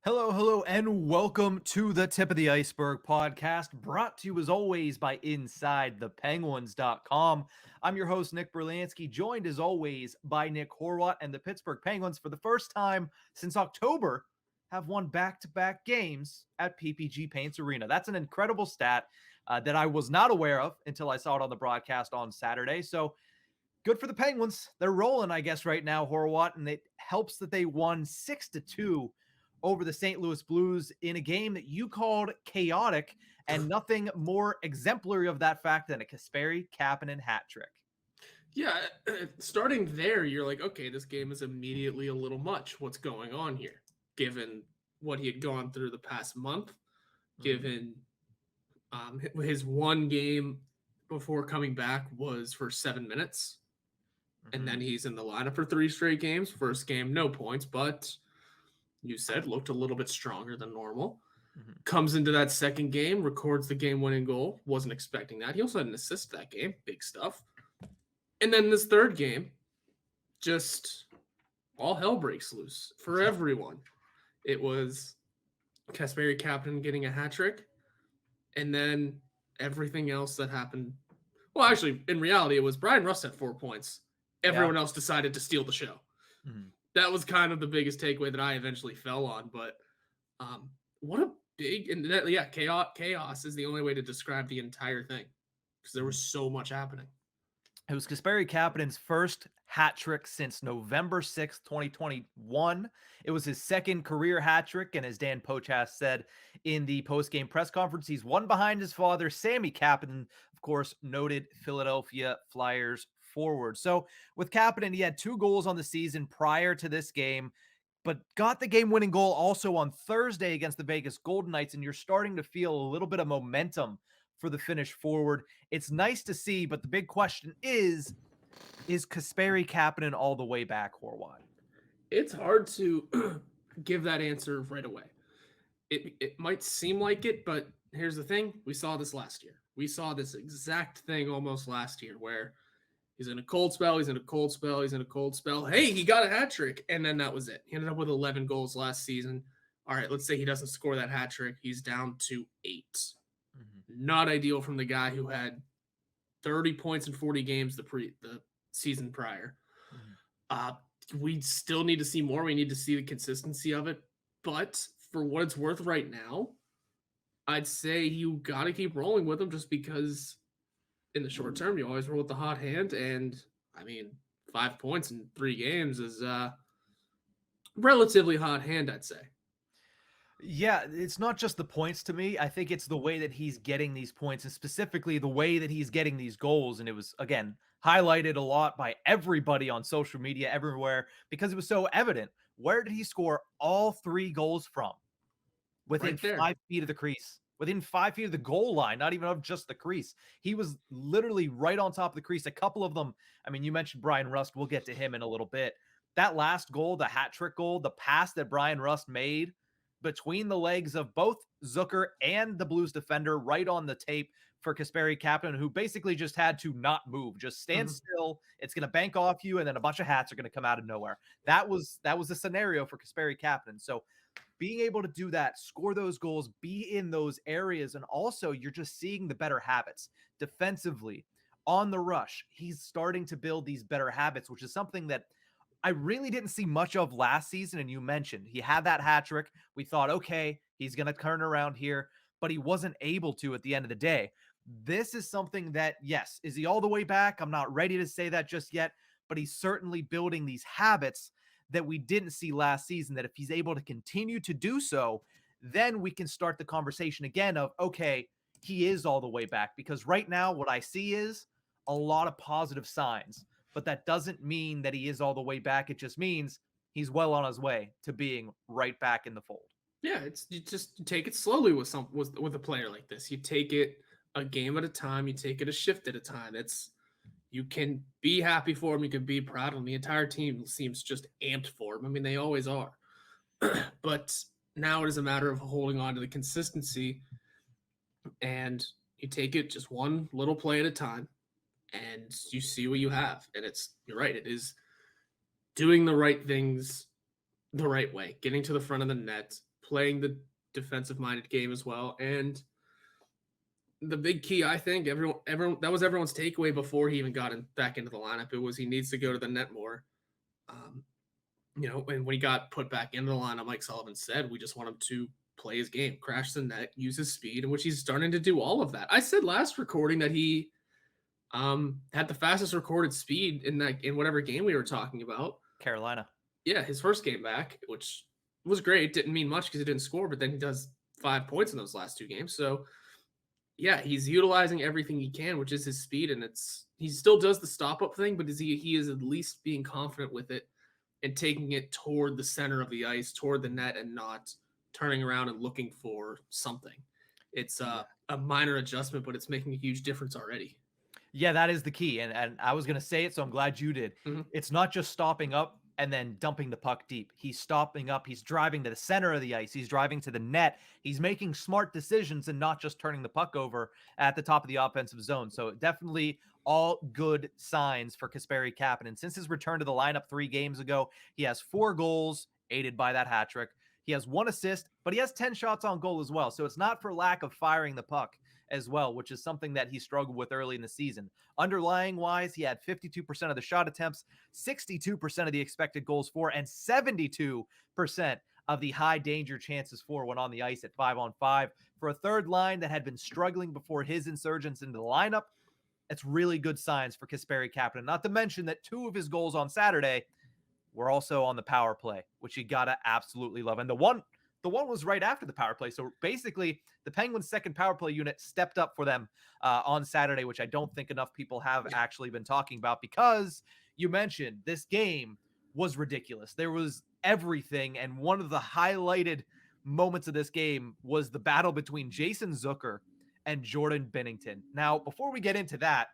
Hello, hello, and welcome to the Tip of the Iceberg podcast, brought to you as always by InsideThePenguins.com. I'm your host, Nick Brlansky, joined as always by Nick Horwat, and the Pittsburgh Penguins, for the first time since October, have won back-to-back games at PPG Paints Arena. That's an incredible stat that I was not aware of until I saw it on the broadcast on Saturday. So good for the Penguins. They're rolling, I guess, right now, Horwat, and it helps that they won 6-2 over the St. Louis Blues in a game that you called chaotic, and nothing more exemplary of that fact than a Kasperi Kapanen hat trick. Yeah, starting there, you're like, okay, this game is immediately a little much. What's going on here? Given what he had gone through the past month, given his one game before coming back was for 7 minutes, and then he's in the lineup for 3 straight games. First game, no points, but you said looked a little bit stronger than normal. Comes into that second game, records the game-winning goal. Wasn't expecting that. He also had an assist that game. Big stuff. And then this third game, just all hell breaks loose for everyone. It was Kasperi Kapanen getting a hat trick, and then everything else that happened. Well, actually, in reality, it was Bryan Rust at 4 points. Everyone else decided to steal the show. That was kind of the biggest takeaway that I eventually fell on. But what a big chaos is the only way to describe the entire thing, because there was so much happening. It was Kasperi Kapanen's first hat trick since November 6th, 2021. It was his second career hat trick, and as Dan Pochas said in the post-game press conference, he's one behind his father, Sammy Kapanen, of course, noted Philadelphia Flyers forward. So with Kapanen, he had 2 goals on the season prior to this game, but got the game-winning goal also on Thursday against the Vegas Golden Knights, and you're starting to feel a little bit of momentum for the Finnish forward. It's nice to see, but the big question is Kasperi Kapanen all the way back, Horwat? It's hard to give that answer right away. It might seem like it, but here's the thing. We saw this last year. We saw this exact thing almost last year where he's in a cold spell, he's in a cold spell, he's in a cold spell. Hey, he got a hat trick, and then that was it. He ended up with 11 goals last season. All right, let's say he doesn't score that hat trick. He's down to 8. Not ideal from the guy who had 30 points in 40 games the season prior. We still need to see more. We need to see the consistency of it. But for what it's worth right now, I'd say you got to keep rolling with him, just because in the short term, you always roll with the hot hand. And, I mean, 5 points in 3 games is a relatively hot hand, I'd say. Yeah, it's not just the points to me. I think it's the way that he's getting these points, and specifically the way that he's getting these goals. And it was, again, highlighted a lot by everybody on social media everywhere because it was so evident. Where did he score all 3 goals from? Within Right 5 feet of the crease, within 5 feet of the goal line, not even of just the crease. He was literally right on top of the crease. A couple of them, I mean, you mentioned Bryan Rust. We'll get to him in a little bit. That last goal, the hat trick goal, the pass that Bryan Rust made between the legs of both Zucker and the Blues defender, right on the tape for Kasperi Kapanen, who basically just had to not move, just stand still. It's going to bank off you, and then a bunch of hats are going to come out of nowhere. That was the scenario for Kasperi Kapanen. So being able to do that, score those goals, be in those areas, and also you're just seeing the better habits defensively on the rush. He's starting to build these better habits, which is something that I really didn't see much of last season. And you mentioned he had that hat trick. We thought, okay, he's going to turn around here, but he wasn't able to at the end of the day. This is something that, yes, is he all the way back? I'm not ready to say that just yet, but he's certainly building these habits that we didn't see last season, that if he's able to continue to do so, then we can start the conversation again of, okay, he is all the way back. Because right now what I see is a lot of positive signs, but that doesn't mean that he is all the way back. It just means he's well on his way to being right back in the fold. Yeah, you just take it slowly with a player like this. You take it a game at a time. You take it a shift at a time. You can be happy for him. You can be proud of him. The entire team seems just amped for him. I mean, they always are. But now it is a matter of holding on to the consistency, and you take it just one little play at a time, and you see what you have. And you're right. It is doing the right things the right way, getting to the front of the net, playing the defensive-minded game as well. And the big key, I think, everyone that was everyone's takeaway before he even got back into the lineup. It was he needs to go to the net more. And when he got put back into the lineup, like Sullivan said, we just want him to play his game, crash the net, use his speed, in which he's starting to do all of that. I said last recording that he had the fastest recorded speed in whatever game we were talking about. Carolina. Yeah, his first game back, which was great. Didn't mean much because he didn't score, but then he does 5 points in those last 2 games. So yeah, he's utilizing everything he can, which is his speed, and he still does the stop-up thing, but he is at least being confident with it and taking it toward the center of the ice, toward the net, and not turning around and looking for something. It's a minor adjustment, but it's making a huge difference already. Yeah, that is the key, and I was going to say it, so I'm glad you did. Mm-hmm. It's not just stopping up and then dumping the puck deep. He's stopping up. He's driving to the center of the ice. He's driving to the net. He's making smart decisions and not just turning the puck over at the top of the offensive zone. So definitely all good signs for Kasperi Kapanen. Since his return to the lineup 3 games ago, he has 4 goals, aided by that hat trick. He has 1 assist, but he has 10 shots on goal as well. So it's not for lack of firing the puck as well, which is something that he struggled with early in the season. Underlying wise, he had 52% of the shot attempts, 62% of the expected goals for, and 72% of the high danger chances for when on the ice at 5-on-5. For a third line that had been struggling before his insurgence into the lineup, it's really good signs for Kasperi Kapanen. Not to mention that 2 of his goals on Saturday were also on the power play, which you gotta absolutely love. And the one was right after the power play. So basically, the Penguins' second power play unit stepped up for them on Saturday, which I don't think enough people have actually been talking about, because you mentioned this game was ridiculous. There was everything, and one of the highlighted moments of this game was the battle between Jason Zucker and Jordan Binnington. Now, before we get into that,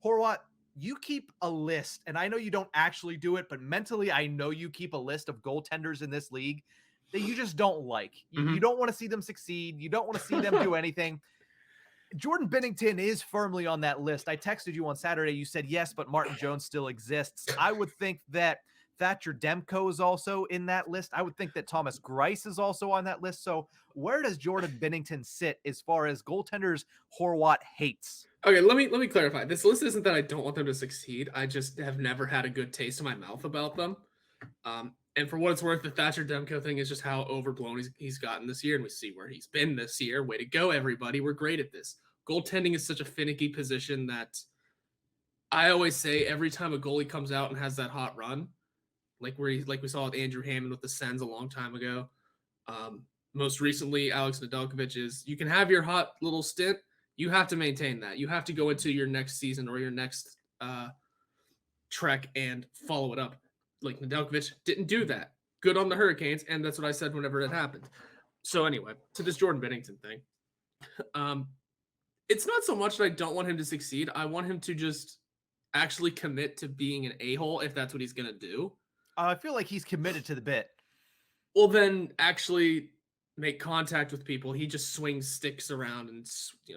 Horwat, you keep a list, and I know you don't actually do it, but mentally I know you keep a list of goaltenders in this league that you just don't like. You don't want to see them succeed. You don't want to see them do anything. Jordan Binnington is firmly on that list. I texted you on Saturday. You said yes, but Martin Jones still exists. I would think that Thatcher Demko is also in that list. I would think that Thomas Greiss is also on that list. So where does Jordan Binnington sit as far as goaltenders Horwat hates? Okay, let me clarify. This list isn't that I don't want them to succeed. I just have never had a good taste in my mouth about them. And for what it's worth, the Thatcher Demko thing is just how overblown he's gotten this year, and we see where he's been this year. Way to go, everybody. We're great at this. Goaltending is such a finicky position that I always say every time a goalie comes out and has that hot run, like we saw with Andrew Hammond with the Sens a long time ago. Most recently, Alex Nedeljkovic is, you can have your hot little stint. You have to maintain that. You have to go into your next season or your next trek and follow it up. Like Nedeljkovic didn't do that. Good on the Hurricanes, and that's what I said whenever it happened. So anyway, to this Jordan Binnington thing. It's not so much that I don't want him to succeed. I want him to just actually commit to being an a-hole if that's what he's going to do. I feel like he's committed to the bit. Well, then actually make contact with people. He just swings sticks around and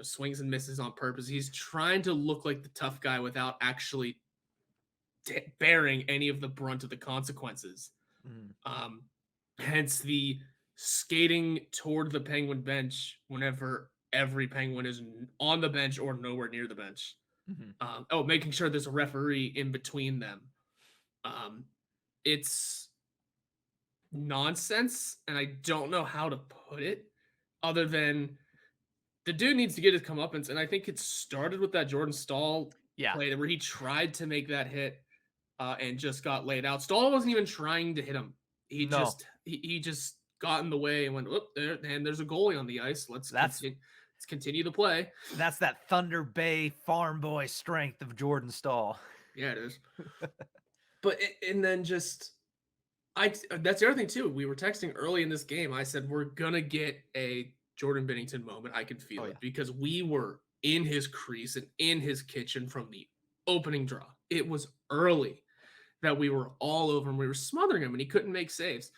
swings and misses on purpose. He's trying to look like the tough guy without actually bearing any of the brunt of the consequences. Hence the skating toward the Penguin bench whenever every Penguin is on the bench or nowhere near the bench. Making sure there's a referee in between them. It's nonsense, and I don't know how to put it other than the dude needs to get his comeuppance, and I think it started with that Jordan Staal play where he tried to make that hit and just got laid out. Staal wasn't even trying to hit him. He just got in the way and went, there, and there's a goalie on the ice. Let's continue the play. That's that Thunder Bay farm boy strength of Jordan Staal. Yeah, it is. That's the other thing too. We were texting early in this game. I said, we're going to get a Jordan Binnington moment. I could feel it because we were in his crease and in his kitchen from the opening draw. It was early that we were all over him. We were smothering him and he couldn't make saves.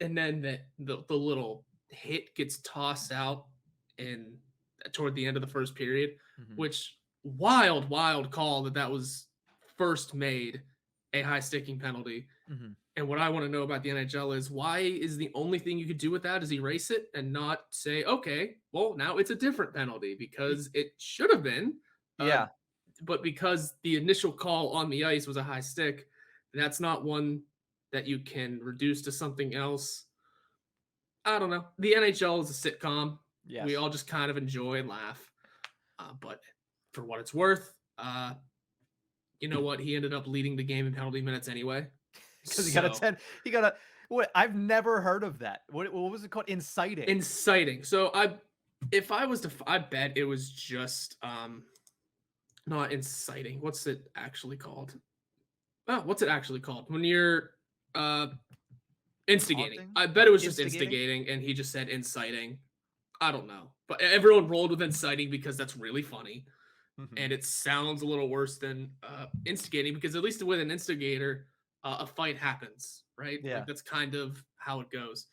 And then the little hit gets tossed out toward the end of the first period, which wild call that was first made a high sticking penalty. Mhm. And what I want to know about the NHL is why is the only thing you could do with that is erase it and not say, okay, well, now it's a different penalty because it should have been. Uh, Yeah. but because the initial call on the ice was a high stick, that's not one that you can reduce to something else. I don't know. The NHL is a sitcom. We Yes. all just kind of enjoy and laugh. But for what it's worth, you know what? He ended up leading the game in penalty minutes anyway. Because he got a So 10. He got a what? I've never heard of that. What was it called? Inciting. inciting. So if I was to, I bet it was just not inciting. What's it actually called? Oh, what's it actually called? When you're instigating. Taunting? I bet it was just Instigating? instigating, and he just said inciting. I don't know, but everyone rolled with inciting because that's really funny, Mhm. and it sounds a little worse than instigating because at least with an instigator, a fight happens, right? Yeah. Like that's kind of how it goes.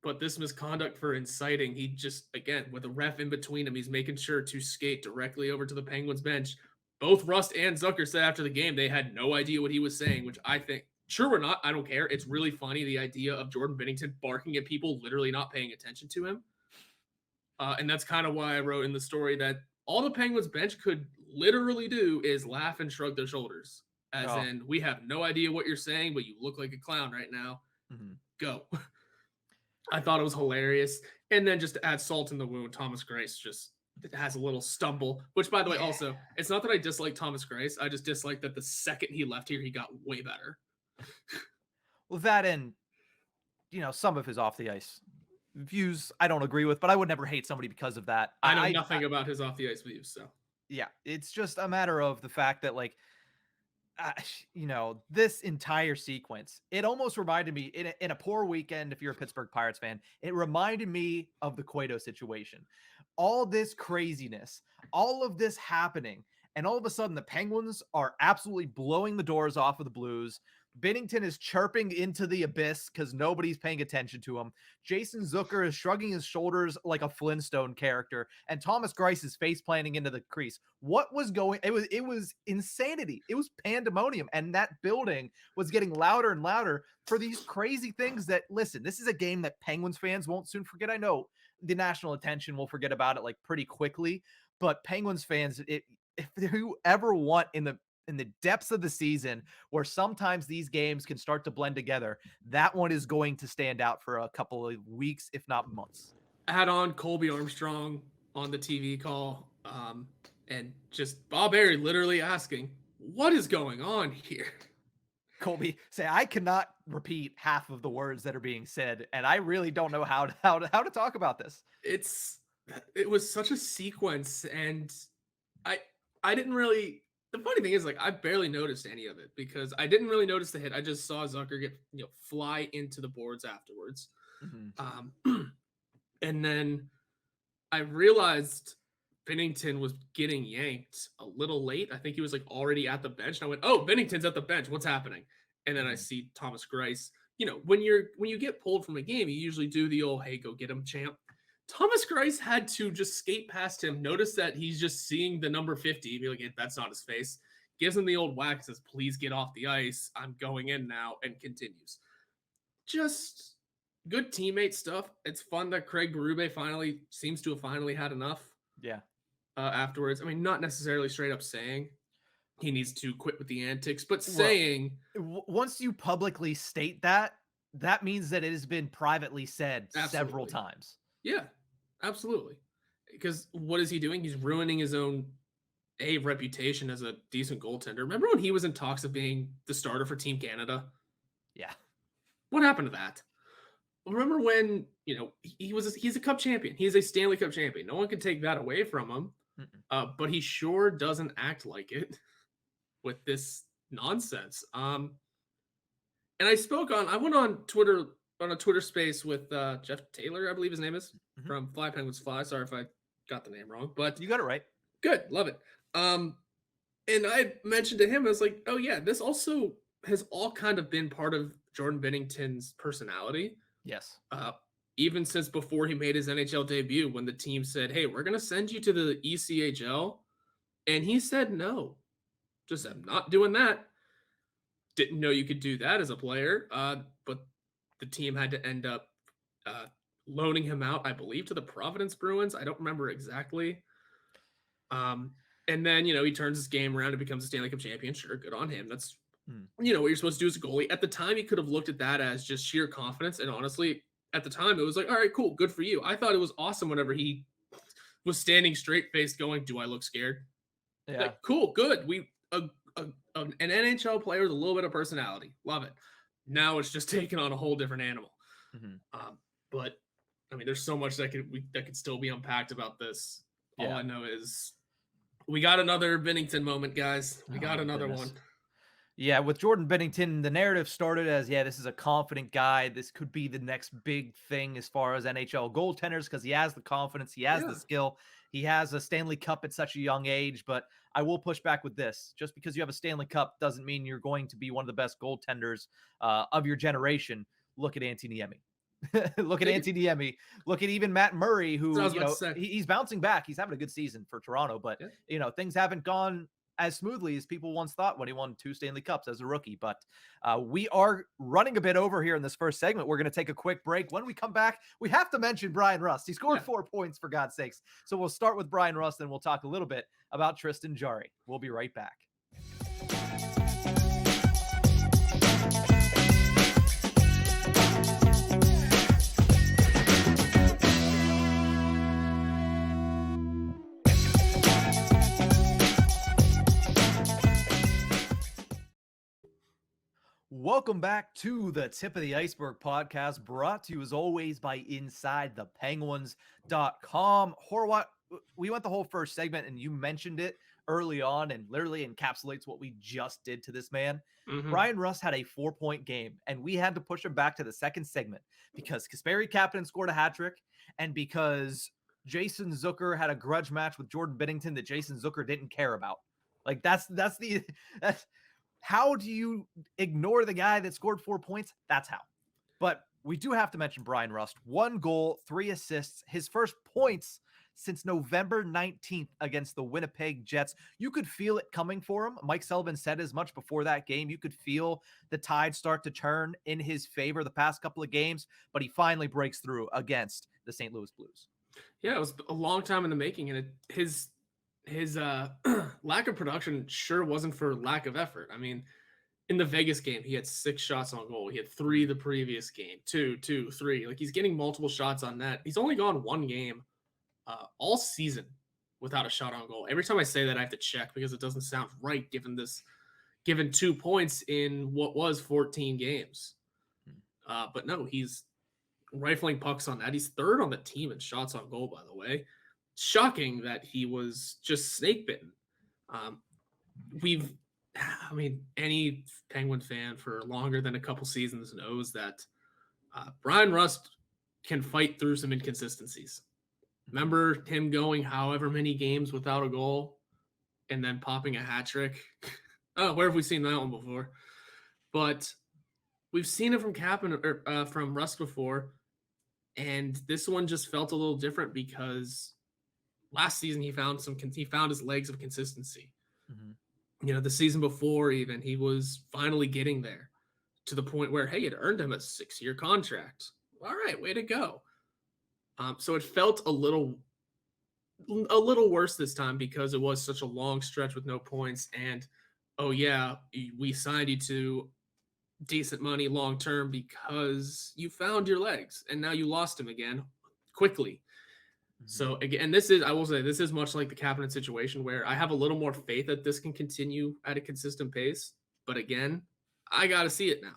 But this misconduct for inciting, he just, again, with a ref in between him, he's making sure to skate directly over to the Penguins bench. Both Rust and Zucker said after the game they had no idea what he was saying, which I think, sure or not, I don't care. It's really funny, the idea of Jordan Binnington barking at people literally not paying attention to him. And that's kind of why I wrote in the story that all the Penguins bench could literally do is laugh and shrug their shoulders. As Oh. in, we have no idea what you're saying, but you look like a clown right now. Mhm. Go. I thought it was hilarious. And then just to add salt in the wound, Thomas Grace just has a little stumble, which, by the way, also, it's not that I dislike Thomas Grace. I just dislike that the second he left here, he got way better. Well, that and, some of his off the ice views I don't agree with, but I would never hate somebody because of that. I know nothing about his off the ice views, so. Yeah, it's just a matter of the fact that, like, uh, this entire sequence, it almost reminded me in a poor weekend. If you're a Pittsburgh Pirates fan, it reminded me of the Cueto situation. All this craziness, all of this happening, and all of a sudden the Penguins are absolutely blowing the doors off of the Blues. Binnington is chirping into the abyss because nobody's paying attention to him. Jason Zucker is shrugging his shoulders like a Flintstone character, and Thomas Greiss is face planting into the crease. What was going? It was insanity. It was pandemonium, and that building was getting louder and louder for these crazy things. That listen, this is a game that Penguins fans won't soon forget. I know the national attention will forget about it like pretty quickly, but Penguins fans, if you ever want in the depths of the season where sometimes these games can start to blend together, that one is going to stand out for a couple of weeks, if not months. Add on Colby Armstrong on the TV call, and just Bob Airy literally asking, what is going on here? Colby say, I cannot repeat half of the words that are being said, and I really don't know how to talk about this. It was such a sequence, and I didn't really. The funny thing is, like, I barely noticed any of it because I didn't really notice the hit. I just saw Zucker get fly into the boards afterwards, and then I realized Binnington was getting yanked a little late. I think he was like already at the bench. And I went, "Oh, Binnington's at the bench. What's happening?" And then I see Thomas Greiss. When you get pulled from a game, you usually do the old "Hey, go get him, champ." Thomas Greiss had to just skate past him, notice that he's just seeing the number 50, be like, that's not his face. Gives him the old whack, says, please get off the ice. I'm going in now, and continues. Just good teammate stuff. It's fun that Craig Berube seems to have finally had enough. Yeah. Afterwards. I mean, not necessarily straight up saying he needs to quit with the antics, but saying. Once you publicly state that means that it has been privately said several times. Yeah, absolutely. Because what is he doing? He's ruining his own reputation as a decent goaltender. Remember when he was in talks of being the starter for Team Canada? Yeah. What happened to that? Remember when, he's a Cup champion. He's a Stanley Cup champion. No one can take that away from him. But he sure doesn't act like it with this nonsense. And I went on Twitter on a Twitter space with Jeff Taylor, I believe his name is, from Fly Penguins Fly. Sorry if I got the name wrong, but you got it right. Good, love it. And I mentioned to him, I was like, oh yeah, this also has all kind of been part of Jordan Binnington's personality. Yes. Even since before he made his NHL debut, when the team said, hey, we're going to send you to the ECHL. And he said, no, just I'm not doing that. didn't know you could do that as a player. But the team had to end up loaning him out, I believe, to the Providence Bruins. I don't remember exactly. And then, he turns his game around and becomes a Stanley Cup champion. Sure, good on him. That's, what you're supposed to do as a goalie. At the time, he could have looked at that as just sheer confidence. And honestly, at the time, it was like, all right, cool, good for you. I thought it was awesome whenever he was standing straight-faced going, do I look scared? Yeah. Like, cool, good. An NHL player with a little bit of personality. Love it. Now it's just taking on a whole different animal. But, I mean, there's so much that could still be unpacked about this. All I know is we got another Binnington moment, guys. We got another one. Yeah, with Jordan Binnington, the narrative started as, this is a confident guy. This could be the next big thing as far as NHL goaltenders because he has the confidence, he has the skill, he has a Stanley Cup at such a young age. But I will push back with this. Just because you have a Stanley Cup doesn't mean you're going to be one of the best goaltenders of your generation. Look at Antti Niemi. Look at Antti Niemi. Look at even Matt Murray, who he's bouncing back. He's having a good season for Toronto, but things haven't gone as smoothly as people once thought when he won 2 Stanley Cups as a rookie. But we are running a bit over here in this first segment. We're going to take a quick break. When we come back, we have to mention Bryan Rust. He scored 4 points, for God's sakes. So we'll start with Bryan Rust, and we'll talk a little bit about Tristan Jarry. We'll be right back. Welcome back to the Tip of the Ice-Burgh podcast, brought to you as always by InsideThePenguins.com. Horwat, we went the whole first segment and you mentioned it early on and literally encapsulates what we just did to this man. Bryan Rust had a 4-point game and we had to push him back to the second segment because Kasperi Kapanen scored a hat trick and because Jason Zucker had a grudge match with Jordan Binnington that Jason Zucker didn't care about. Like that's how do you ignore the guy that scored 4 points? That's how. But we do have to mention Bryan Rust. 1 goal, 3 assists, his first points since November 19th against the Winnipeg Jets. You could feel it coming for him. Mike Sullivan said as much before that game. You could feel the tide start to turn in his favor the past couple of games, but he finally breaks through against the St. Louis Blues. Yeah, it was a long time in the making, and his lack of production sure wasn't for lack of effort. I mean, in the Vegas game, he had 6 shots on goal. He had 3 the previous game, 2, 3. Like, he's getting multiple shots on net. He's only gone 1 game all season without a shot on goal. Every time I say that, I have to check because it doesn't sound right given 2 points in what was 14 games. But no, he's rifling pucks on that. He's 3rd on the team in shots on goal, by the way. Shocking that he was just snake bitten. Any Penguin fan for longer than a couple seasons knows that Bryan Rust can fight through some inconsistencies. Remember him going however many games without a goal and then popping a hat trick? Oh, where have we seen that one before? But we've seen it from from Rust before, and this one just felt a little different because last season he found his legs of consistency. The season before even, he was finally getting there to the point where, hey, it earned him a 6-year contract. All right, way to go. So it felt a little worse this time because it was such a long stretch with no points. And, oh yeah, we signed you to decent money long-term because you found your legs and now you lost him again quickly. So again, I will say this is much like the Kapanen situation where I have a little more faith that this can continue at a consistent pace. But again, I got to see it now.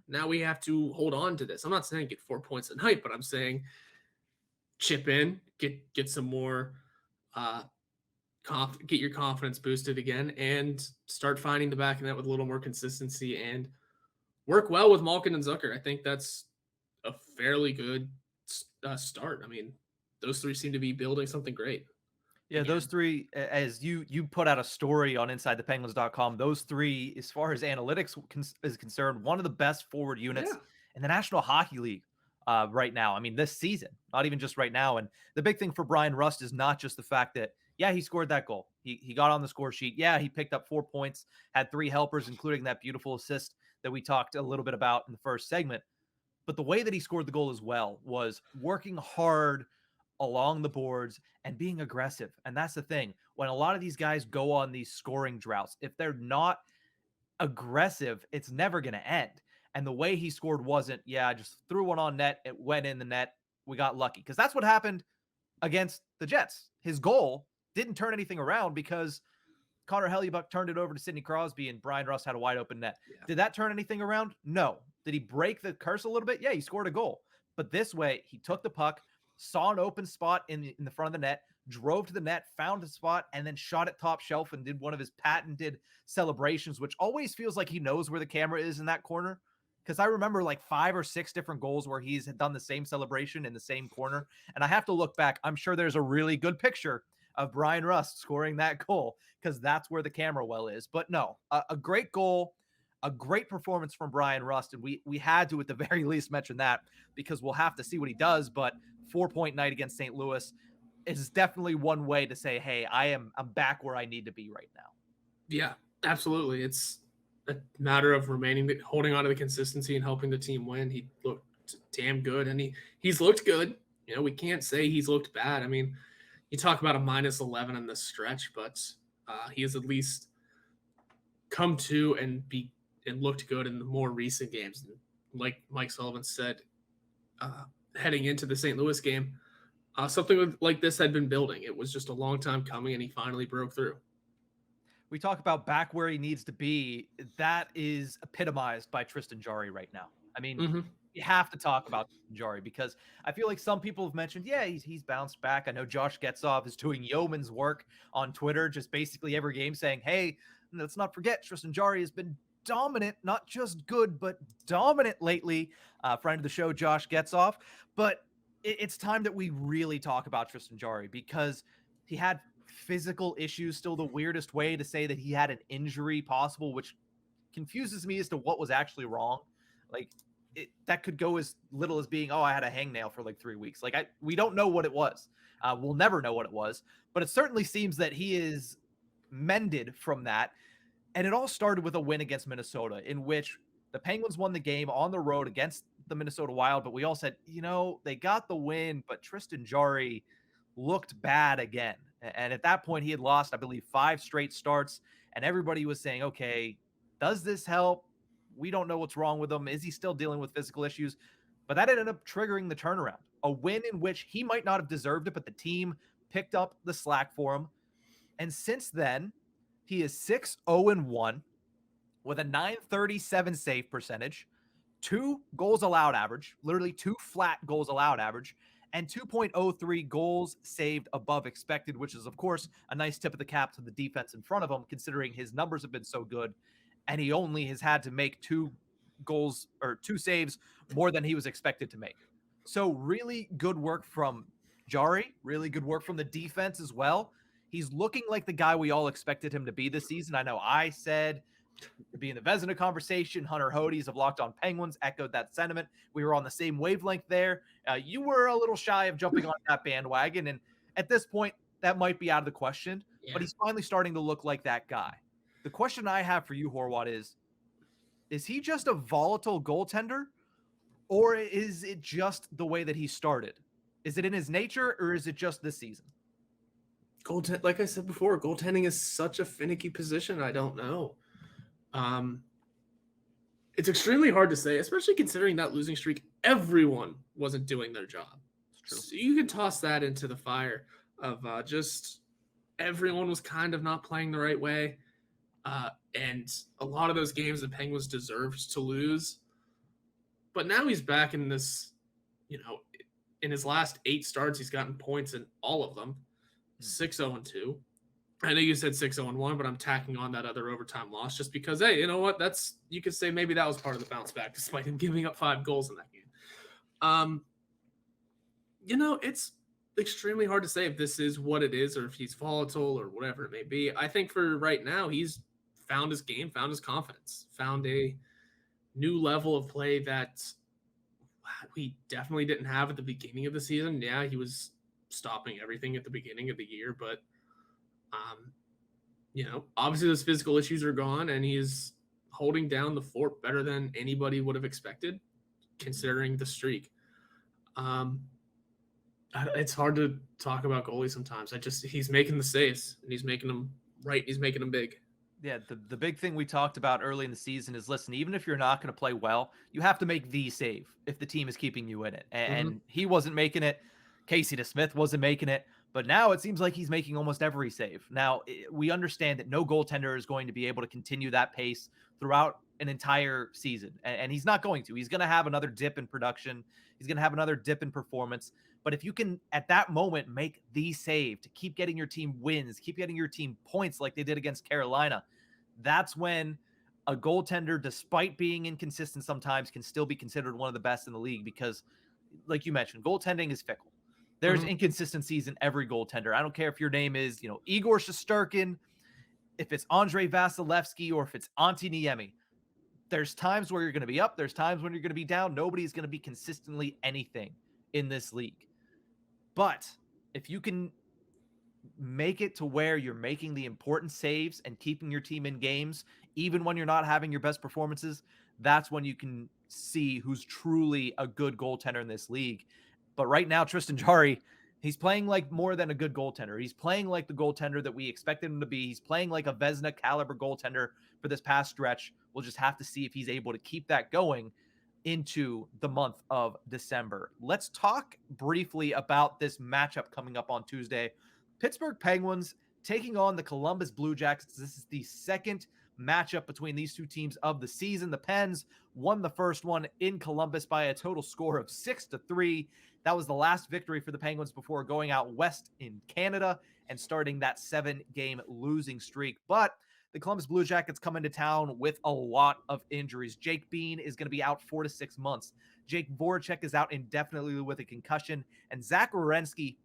Now we have to hold on to this. I'm not saying get 4 points a night, but I'm saying chip in, get some more, get your confidence boosted again and start finding the back of that with a little more consistency and work well with Malkin and Zucker. I think that's a fairly good start. I mean, those 3 seem to be building something great. Yeah, those 3, as you put out a story on InsideThePenguins.com, those 3, as far as analytics is concerned, one of the best forward units in the National Hockey League right now. I mean, this season, not even just right now. And the big thing for Bryan Rust is not just the fact that, Yeah, he scored that goal. He got on the score sheet. Yeah, he picked up 4 points, had 3 helpers, including that beautiful assist that we talked a little bit about in the first segment. But the way that he scored the goal as well was working hard along the boards and being aggressive. And that's the thing. When a lot of these guys go on these scoring droughts, if they're not aggressive, it's never going to end. And the way he scored wasn't, yeah, I just threw one on net. It went in the net. We got lucky. Because that's what happened against the Jets. His goal didn't turn anything around because Connor Hellebuyck turned it over to Sidney Crosby and Bryan Rust had a wide open net. Yeah. Did that turn anything around? No. Did he break the curse a little bit? Yeah, he scored a goal. But this way, he took the puck, saw an open spot in the front of the net, drove to the net, found a spot, and then shot it top shelf and did one of his patented celebrations, which always feels like he knows where the camera is in that corner. Because I remember like 5 or 6 different goals where he's done the same celebration in the same corner. And I have to look back. I'm sure there's a really good picture of Bryan Rust scoring that goal because that's where the camera well is. But no, a great goal, a great performance from Bryan Rust. And we had to, at the very least, mention that because we'll have to see what he does. But 4-point night against St. Louis is definitely one way to say, hey, I'm back where I need to be right now. Yeah, absolutely. It's a matter of holding on to the consistency and helping the team win. He looked damn good, and he's looked good. You know, we can't say he's looked bad. I mean, you talk about a -11 in this stretch, but he has at least come to and looked good in the more recent games. And like Mike Sullivan said, heading into the St. Louis game, something like this had been building. It was just a long time coming, and he finally broke through. We talk about back where he needs to be. That is epitomized by Tristan Jarry right now. I mean, you have to talk about Jarry because I feel like some people have mentioned, yeah, he's bounced back. I know Josh Getzoff is doing yeoman's work on Twitter, just basically every game saying, hey, let's not forget Tristan Jarry has been dominant, not just good, but dominant lately. Friend of the show, Josh Getzoff. But it's time that we really talk about Tristan Jarry because he had physical issues, still the weirdest way to say that he had an injury possible, which confuses me as to what was actually wrong. Like that could go as little as being, I had a hangnail for like 3 weeks. Like we don't know what it was. We'll never know what it was, but it certainly seems that he is mended from that. And it all started with a win against Minnesota in which the Penguins won the game on the road against the Minnesota Wild. But we all said, they got the win, but Tristan Jarry looked bad again. And at that point, he had lost, I believe, 5 straight starts. And everybody was saying, okay, does this help? We don't know what's wrong with him. Is he still dealing with physical issues? But that ended up triggering the turnaround. A win in which he might not have deserved it, but the team picked up the slack for him. And since then, he is 6-0-1 with a .937 save percentage, 2 goals allowed average, literally 2 flat goals allowed average, and 2.03 goals saved above expected, which is, of course, a nice tip of the cap to the defense in front of him, considering his numbers have been so good, and he only has had to make 2 goals or 2 saves more than he was expected to make. So really good work from Jarry, really good work from the defense as well. He's looking like the guy we all expected him to be this season. I know I said to be in the Vezina conversation. Hunter Hodes of Locked On Penguins echoed that sentiment. We were on the same wavelength there. You were a little shy of jumping on that bandwagon, and at this point, that might be out of the question. Yeah. But he's finally starting to look like that guy. The question I have for you, Horwat, is he just a volatile goaltender, or is it just the way that he started? Is it in his nature, or is it just this season? Like I said before, goaltending is such a finicky position. I don't know. It's extremely hard to say, especially considering that losing streak, everyone wasn't doing their job. So you can toss that into the fire of just everyone was kind of not playing the right way. And a lot of those games the Penguins deserved to lose. But now he's back in this, in his last 8 starts, he's gotten points in all of them. 6-0-2. I know you said 6-0-1, but I'm tacking on that other overtime loss just because, hey, you know what? You could say maybe that was part of the bounce back despite him giving up 5 goals in that game. It's extremely hard to say if this is what it is or if he's volatile or whatever it may be. I think for right now, he's found his game, found his confidence, found a new level of play that we definitely didn't have at the beginning of the season. Yeah, he was stopping everything at the beginning of the year, but Um, obviously those physical issues are gone, and he's holding down the fort better than anybody would have expected, considering the streak. It's hard to talk about goalies sometimes. He's making the saves, and he's making them right. He's making them big. Yeah, the big thing we talked about early in the season is, listen, even if you're not going to play well, you have to make the save if the team is keeping you in it. And he wasn't making it. Casey DeSmith wasn't making it. But now it seems like he's making almost every save. Now, we understand that no goaltender is going to be able to continue that pace throughout an entire season. And he's not going to. He's going to have another dip in production. He's going to have another dip in performance. But if you can, at that moment, make the save to keep getting your team wins, keep getting your team points like they did against Carolina, that's when a goaltender, despite being inconsistent sometimes, can still be considered one of the best in the league because, like you mentioned, goaltending is fickle. There's inconsistencies in every goaltender. I don't care if your name is, Igor Shesterkin, if it's Andrei Vasilevsky, or if it's Antti Niemi. There's times where you're going to be up. There's times when you're going to be down. Nobody's going to be consistently anything in this league. But if you can make it to where you're making the important saves and keeping your team in games, even when you're not having your best performances, that's when you can see who's truly a good goaltender in this league. But right now, Tristan Jarry, he's playing like more than a good goaltender. He's playing like the goaltender that we expected him to be. He's playing like a Vezina caliber goaltender for this past stretch. We'll just have to see if he's able to keep that going into the month of December. Let's talk briefly about this matchup coming up on Tuesday. Pittsburgh Penguins taking on the Columbus Blue Jackets. This is the second matchup between these two teams of the season. The Pens won the first one in Columbus by a total score of 6-3. That was the last victory for the Penguins before going out west in Canada and starting that 7-game losing streak. But the Columbus Blue Jackets come into town with a lot of injuries. Jake Bean is going to be out 4 to 6 months. Jake Voracek is out indefinitely with a concussion. And Zach Werenski,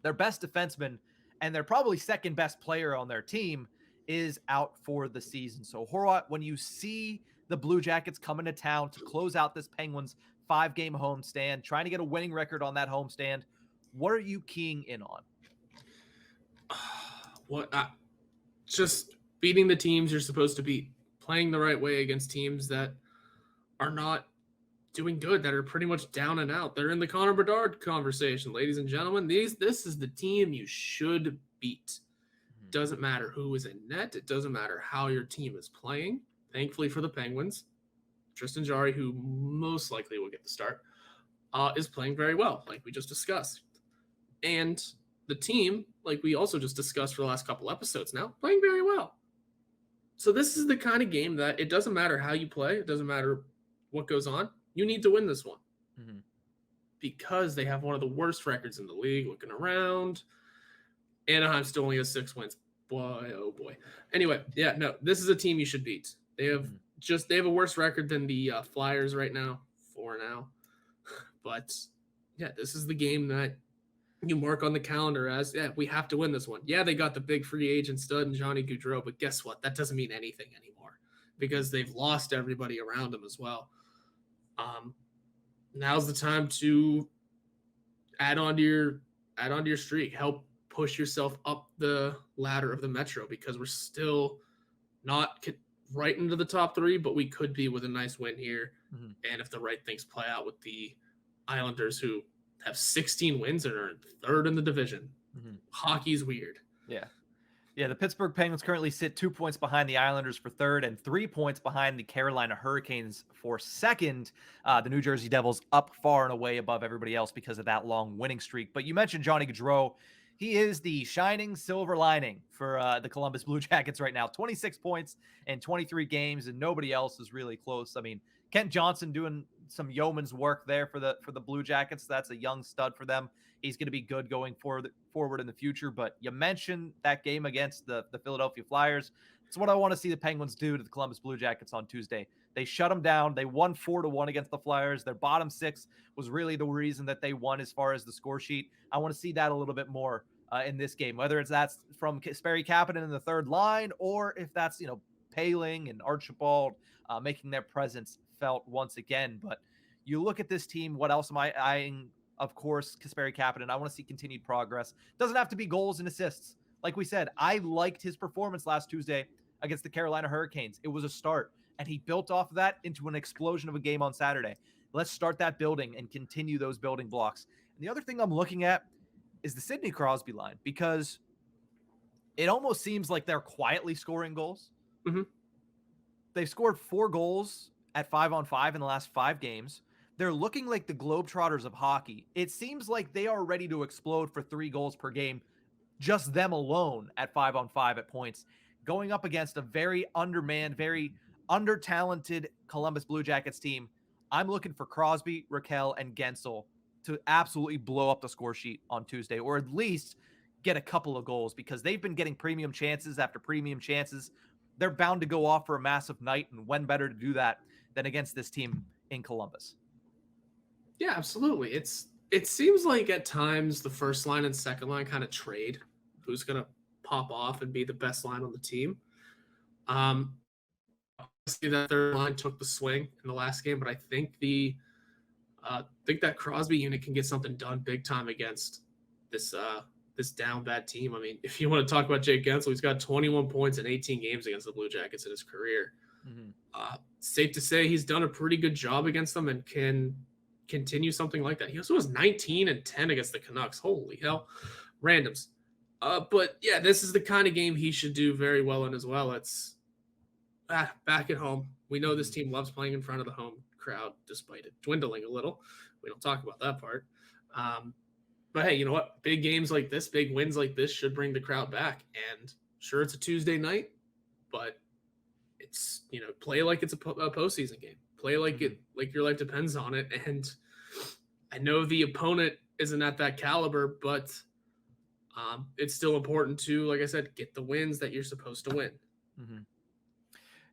their best defenseman and their probably second best player on their team, is out for the season. So Horwat, when you see the Blue Jackets coming to town to close out this Penguins 5-game homestand, trying to get a winning record on that homestand, what are you keying in on? Just beating the teams you're supposed to beat, playing the right way against teams that are not doing good, that are pretty much down and out. They're in the Connor Bedard conversation, ladies and gentlemen. This is the team you should beat. Doesn't matter who is in net. It doesn't matter how your team is playing. Thankfully for the Penguins, Tristan Jarry, who most likely will get the start, is playing very well, like we just discussed. And the team, like we also just discussed for the last couple episodes now, playing very well. So this is the kind of game that it doesn't matter how you play. It doesn't matter what goes on. You need to win this one because they have one of the worst records in the league. Looking around, Anaheim still only has 6 wins. Boy, oh boy. Anyway, yeah, no, this is a team you should beat. They have a worse record than the Flyers right now, 4 now. But yeah, this is the game that you mark on the calendar as, yeah, we have to win this one. Yeah, they got the big free agent stud and Johnny Gaudreau, but guess what? That doesn't mean anything anymore because they've lost everybody around them as well. Now's the time to add on to your streak, help push yourself up the ladder of the Metro because we're still not right into the top 3, but we could be with a nice win here. And if the right things play out with the Islanders, who have 16 wins and are in 3rd in the division. Hockey's weird. Yeah, the Pittsburgh Penguins currently sit 2 points behind the Islanders for 3rd and 3 points behind the Carolina Hurricanes for 2nd. The New Jersey Devils up far and away above everybody else because of that long winning streak. But you mentioned Johnny Gaudreau. He is the shining silver lining for the Columbus Blue Jackets right now. 26 points in 23 games, and nobody else is really close. I mean, Kent Johnson doing some yeoman's work there for the Blue Jackets. That's a young stud for them. He's going to be good going forward in the future. But you mentioned that game against the Philadelphia Flyers. It's what I want to see the Penguins do to the Columbus Blue Jackets on Tuesday. They shut them down. They won 4-1 against the Flyers. Their bottom 6 was really the reason that they won as far as the score sheet. I want to see that a little bit more in this game, whether that's from Kasperi Kapanen in the 3rd line, or if that's, Paling and Archibald making their presence felt once again. But you look at this team, what else am I eyeing? Of course, Kasperi Kapanen. I want to see continued progress. Doesn't have to be goals and assists. Like we said, I liked his performance last Tuesday against the Carolina Hurricanes. It was a start, and he built off of that into an explosion of a game on Saturday. Let's start that building and continue those building blocks. And the other thing I'm looking at is the Sidney Crosby line, because it almost seems like they're quietly scoring goals. Mhm. They've scored 4 goals at 5-on-5 in the last 5 games. They're looking like the Globetrotters of hockey. It seems like they are ready to explode for 3 goals per game, just them alone at 5-on-5 at points, going up against a very undermanned, very under-talented Columbus Blue Jackets team. I'm looking for Crosby, Raquel, and Gensel to absolutely blow up the score sheet on Tuesday, or at least get a couple of goals, because they've been getting premium chances after premium chances. They're bound to go off for a massive night, and when better to do that than against this team in Columbus? Yeah, absolutely. It seems like at times the first line and second line kind of trade who's going to pop off and be the best line on the team. Obviously that third line took the swing in the last game, but I think that Crosby unit can get something done big time against this down bad team. I mean, if you want to talk about Jake Gensel, he's got 21 points in 18 games against the Blue Jackets in his career. Safe to say he's done a pretty good job against them and can continue something like that. He also was 19-10 against the Canucks. Holy hell. Randoms. But yeah, this is the kind of game he should do very well in as well. It's back at home. We know this team loves playing in front of the home crowd, despite it dwindling a little. We don't talk about that part. But hey, you know what? Big games like this, big wins like this should bring the crowd back. And sure, it's a Tuesday night, but it's, play like it's a postseason game. Play like your life depends on it. And I know the opponent isn't at that caliber, but it's still important to, like I said, get the wins that you're supposed to win.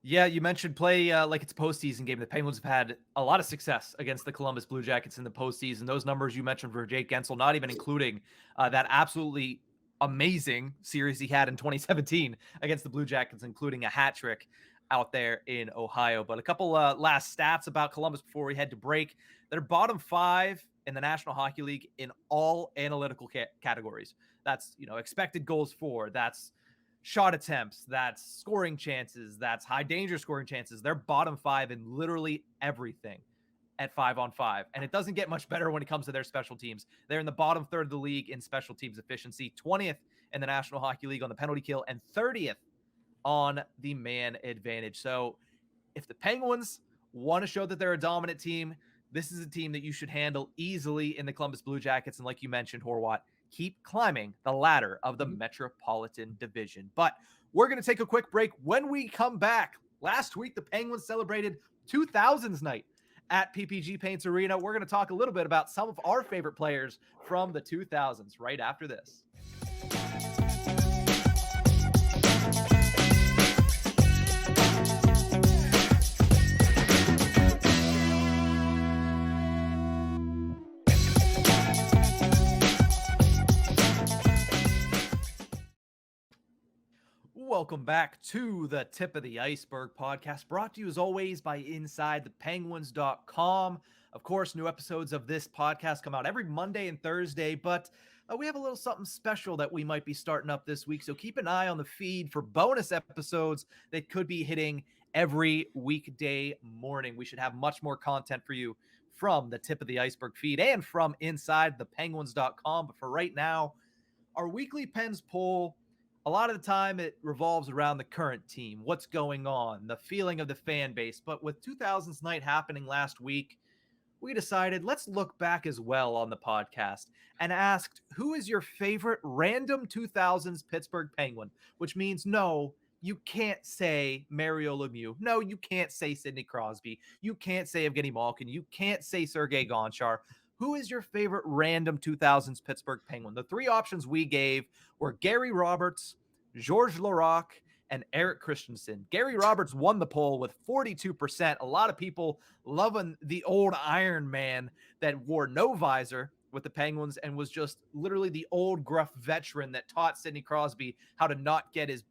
Yeah, you mentioned play like it's a postseason game. The Penguins have had a lot of success against the Columbus Blue Jackets in the postseason. Those numbers you mentioned for Jake Gensel, not even including that absolutely amazing series he had in 2017 against the Blue Jackets, including a hat trick out there in Ohio. But a couple last stats about Columbus before we head to break. They're bottom 5 in the National Hockey League in all analytical categories. That's, expected goals for, that's shot attempts, that's scoring chances, that's high danger scoring chances. They're bottom 5 in literally everything at 5-on-5. And it doesn't get much better when it comes to their special teams. They're in the bottom third of the league in special teams efficiency, 20th in the National Hockey League on the penalty kill, and 30th on the man advantage. So if the Penguins want to show that they're a dominant team, this is a team that you should handle easily in the Columbus Blue Jackets. And like you mentioned, Horwat, keep climbing the ladder of the Metropolitan Division. But we're going to take a quick break. When we come back, last week, the Penguins celebrated 2000s night at PPG Paints Arena. We're going to talk a little bit about some of our favorite players from the 2000s right after this. Welcome back to the Tip of the Ice-Burgh podcast, brought to you as always by InsideThePenguins.com. Of course, new episodes of this podcast come out every Monday and Thursday, but we have a little something special that we might be starting up this week, so keep an eye on the feed for bonus episodes that could be hitting every weekday morning. We should have much more content for you from the Tip of the Ice-Burgh feed and from InsideThePenguins.com. But for right now, our weekly Pens poll, a lot of the time it revolves around the current team, what's going on, the feeling of the fan base. But with 2000s night happening last week, we decided let's look back as well on the podcast and asked, who is your favorite random 2000s Pittsburgh Penguin? Which means no, you can't say Mario Lemieux. No, you can't say Sidney Crosby. You can't say Evgeny Malkin. You can't say Sergei Gonchar. Who is your favorite random 2000s Pittsburgh Penguin? The 3 options we gave were Gary Roberts, Georges Laraque, and Eric Christensen. Gary Roberts won the poll with 42%. A lot of people loving the old Iron Man that wore no visor with the Penguins and was just literally the old gruff veteran that taught Sidney Crosby how to not get his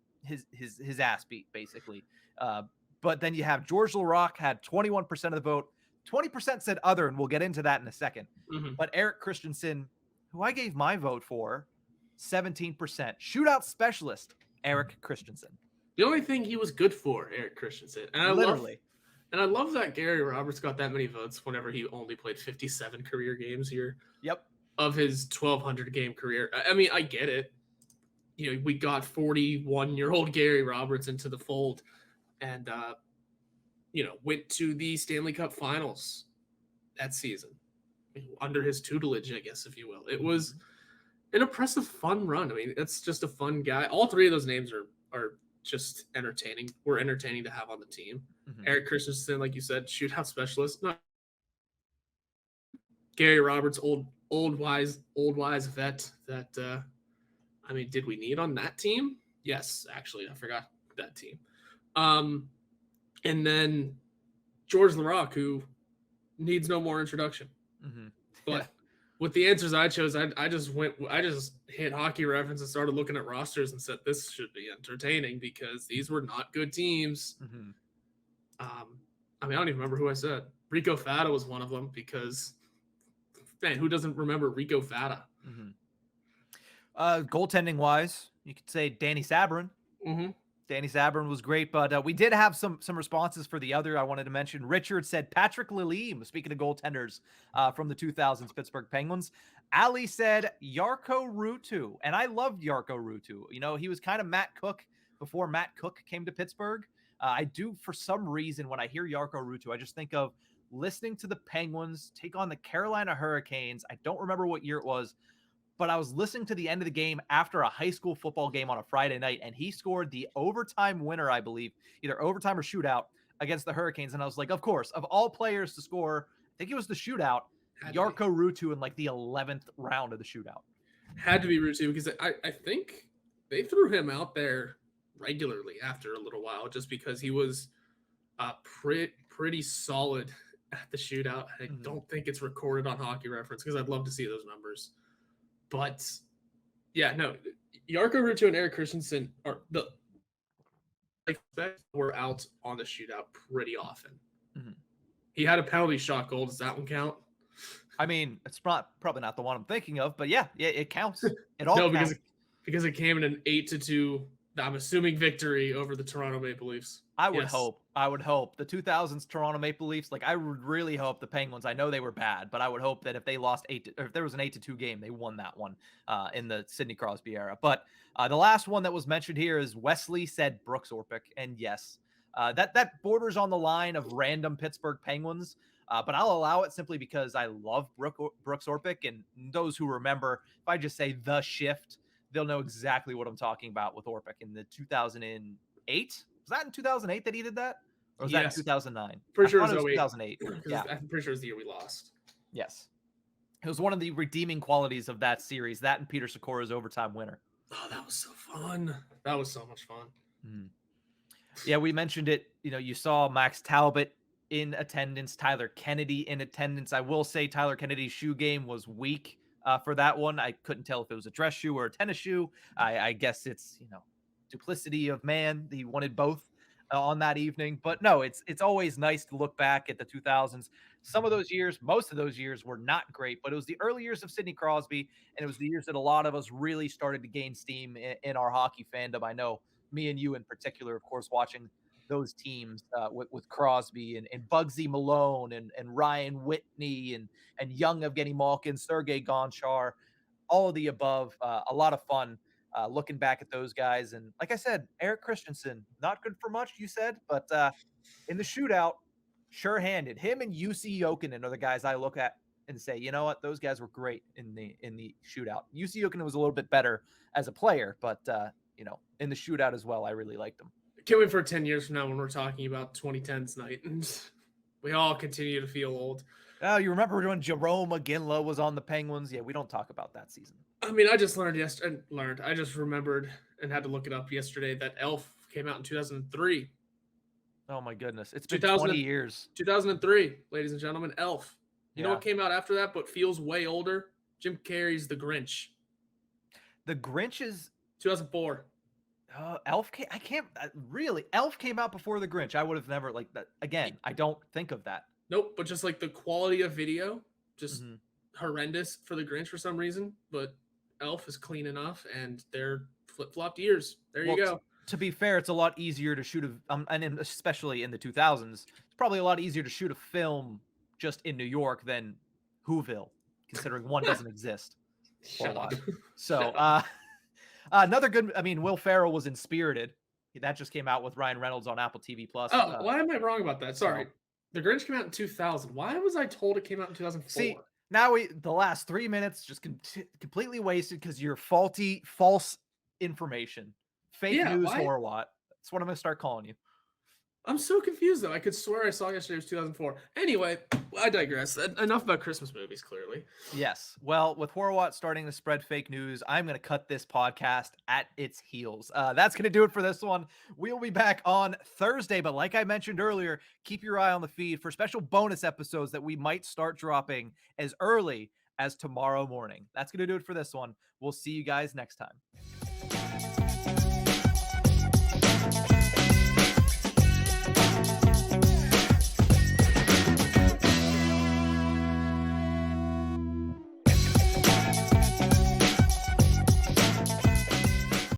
ass beat, basically. But then you have Georges Laraque had 21% of the vote. 20% said other, and we'll get into that in a second. But Eric Christensen, who I gave my vote for, 17%. Shootout specialist, Eric Christensen. The only thing he was good for, Eric Christensen. And I love that Gary Roberts got that many votes whenever he only played 57 career games here. Yep. Of his 1,200 game career. I mean, I get it. You know, we got 41-year-old Gary Roberts into the fold and, went to the Stanley Cup Finals that season under his tutelage, I guess, if you will. It was an impressive, fun run. I mean, it's just a fun guy. All three of those names are just entertaining. We're entertaining to have on the team. Eric Christensen, like you said, shootout specialist. Not Gary Roberts, old wise vet that I mean, did we need on that team? Yes, actually, I forgot that team. And then George Laraque, who needs no more introduction. But with the answers I chose, I just hit Hockey Reference and started looking at rosters and said this should be entertaining because these were not good teams. I mean, I don't even remember who I said. Rico Fata was one of them because, man, who doesn't remember Rico Fata? Goaltending wise, you could say Danny Sabrin. Danny Sabrin was great, but we did have some responses for the other I wanted to mention. Richard said Patrick Lalime, speaking of goaltenders from the 2000s Pittsburgh Penguins. Ali said Jarkko Ruutu, and I loved Jarkko Ruutu. You know, he was kind of Matt Cook before Matt Cook came to Pittsburgh. I do, for some reason, when I hear Jarkko Ruutu, I just think of listening to the Penguins take on the Carolina Hurricanes. I don't remember what year it was, but I was listening to the end of the game after a high school football game on a Friday night, and he scored the overtime winner, I believe, either overtime or shootout against the Hurricanes. And I was like, of course, of all players to score, I think it was the shootout, Jarkko Ruutu in like the 11th round of the shootout. Had to be Ruutu because I think they threw him out there regularly after a little while just because he was pretty solid at the shootout. I don't think it's recorded on Hockey Reference because I'd love to see those numbers. But yeah, no, Jarkko Ruutu and Eric Christensen were out on the shootout pretty often. He had a penalty shot goal. Does that one count? I mean, it's probably not the one I'm thinking of, but yeah, it counts. It all counts. because it came in an 8-2. I'm assuming victory over the Toronto Maple Leafs. I would hope the 2000s Toronto Maple Leafs. Like I would really hope the Penguins. I know they were bad, but I would hope that if they lost if there was an 8-2 game, they won that one in the Sidney Crosby era. But the last one that was mentioned here is Wesley said Brooks Orpik, and yes, that borders on the line of random Pittsburgh Penguins. But I'll allow it simply because I love Brooks Orpik, and those who remember, if I just say the shift, they'll know exactly what I'm talking about with Orpik in the 2008. Was that in 2008 that he did that? Or was that in 2009? Pretty sure it was 2008. Yeah. I'm pretty sure it was the year we lost. Yes. It was one of the redeeming qualities of that series, that and Peter Sikora's overtime winner. Oh, that was so fun. That was so much fun. Yeah, we mentioned it. You know, you saw Max Talbot in attendance, Tyler Kennedy in attendance. I will say Tyler Kennedy's shoe game was weak. For that one, I couldn't tell if it was a dress shoe or a tennis shoe. I guess it's, duplicity of man. He wanted both on that evening. But no, it's always nice to look back at the 2000s. Some of those years, most of those years were not great, but it was the early years of Sidney Crosby, and it was the years that a lot of us really started to gain steam in our hockey fandom. I know me and you in particular, of course, watching those teams with Crosby and Bugsy Malone and Ryan Whitney and young Evgeny Malkin, Sergei Gonchar, all of the above. A lot of fun looking back at those guys. And like I said, Eric Christensen, not good for much, you said, but in the shootout, sure-handed. Him and UC Jokinen are the guys I look at and say, you know what, those guys were great in the shootout. UC Jokinen was a little bit better as a player, but in the shootout as well, I really liked him. Can't wait for 10 years from now when we're talking about 2010's night and we all continue to feel old. Oh, you remember when Jerome McGinley was on the Penguins? Yeah, we don't talk about that season. I mean, I just I just remembered and had to look it up yesterday that Elf came out in 2003. Oh my goodness. It's been 20 years. 2003, ladies and gentlemen, Elf. You know Yeah. what came out after that but feels way older? Jim Carrey's The Grinch. The Grinch is 2004. Elf came, Elf came out before the Grinch. I would have never like that. Again, I don't think of that. Nope, but just like the quality of video, just horrendous for the Grinch for some reason. But Elf is clean enough, and they're flip-flopped years. There you Well, go. To be fair, it's a lot easier to shoot especially in the 2000s, it's probably a lot easier to shoot a film just in New York than Whoville, considering one doesn't exist. Shut up. So, another good. I mean, Will Ferrell was in Spirited. That just came out with Ryan Reynolds on Apple TV Plus. Oh, why am I wrong about that? Sorry. The Grinch came out in 2000. Why was I told it came out in 2004? See, now the last 3 minutes just completely wasted because you're false information. Fake news, Horwat. That's what I'm going to start calling you. I'm so confused, though. I could swear I saw yesterday was 2004. Anyway, I digress. Enough about Christmas movies, clearly. Yes. Well, with Horwat starting to spread fake news, I'm going to cut this podcast at its heels. That's going to do it for this one. We'll be back on Thursday, but like I mentioned earlier, keep your eye on the feed for special bonus episodes that we might start dropping as early as tomorrow morning. That's going to do it for this one. We'll see you guys next time.